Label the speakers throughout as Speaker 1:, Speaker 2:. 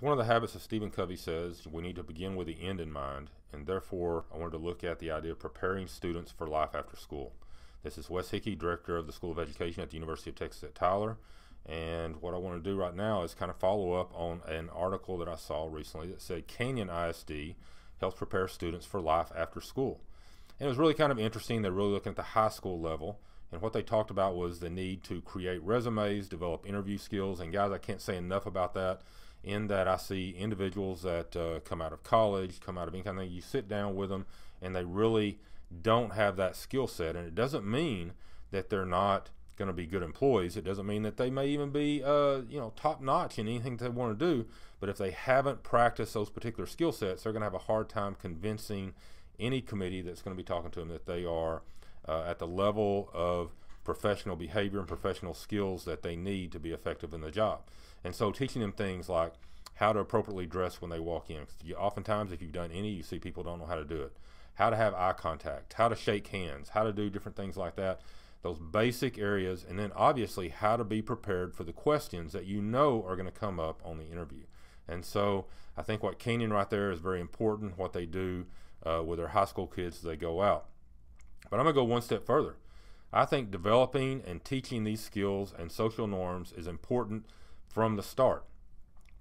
Speaker 1: So one of the habits that Stephen Covey says we need to begin with the end in mind, and therefore I wanted to look at the idea of preparing students for life after school. This is Wes Hickey, Director of the School of Education at the University of Texas at Tyler, and what I want to do right now is kind of follow up on an article that I saw recently that said Canyon ISD helps prepare students for life after school. And it was really kind of interesting. They're really looking at the high school level, and what they talked about was the need to create resumes, develop interview skills, and guys, I can't say enough about that, in that I see individuals that come out of college, come out of any kind of thing, you sit down with them and they really don't have that skill set. And it doesn't mean that they're not going to be good employees. It doesn't mean that they may even be top notch in anything they want to do. But if they haven't practiced those particular skill sets, they're going to have a hard time convincing any committee that's going to be talking to them that they are at the level of professional behavior and professional skills that they need to be effective in the job. And so teaching them things like how to appropriately dress when they walk in. Oftentimes, if you've done any, you see people don't know how to do it. How to have eye contact, how to shake hands, how to do different things like that. Those basic areas, and then obviously how to be prepared for the questions that you know are going to come up on the interview. And so I think what Canyon right there is very important, what they do with their high school kids as they go out. But I'm going to go one step further. I think developing and teaching these skills and social norms is important from the start.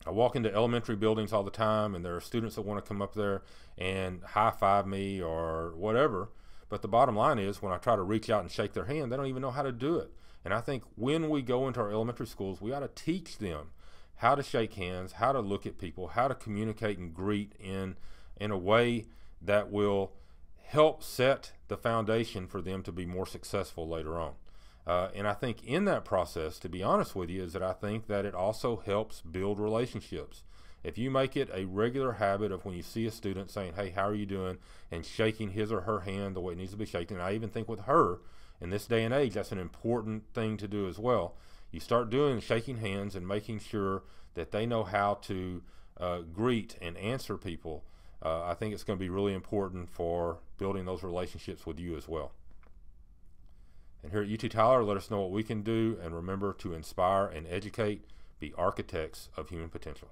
Speaker 1: I walk into elementary buildings all the time, and there are students that want to come up there and high-five me or whatever, but the bottom line is when I try to reach out and shake their hand, they don't even know how to do it. And I think when we go into our elementary schools, we ought to teach them how to shake hands, how to look at people, how to communicate and greet in a way that will help set the foundation for them to be more successful later on. And I think in that process, to be honest with you, is that I think that it also helps build relationships. If you make it a regular habit of when you see a student saying, hey, how are you doing, and shaking his or her hand the way it needs to be shaken, and I even think with her, in this day and age, that's an important thing to do as well. You start doing shaking hands and making sure that they know how to greet and answer people. I think it's going to be really important for building those relationships with you as well. And here at UT Tyler, let us know what we can do, and remember to inspire and educate, be architects of human potential.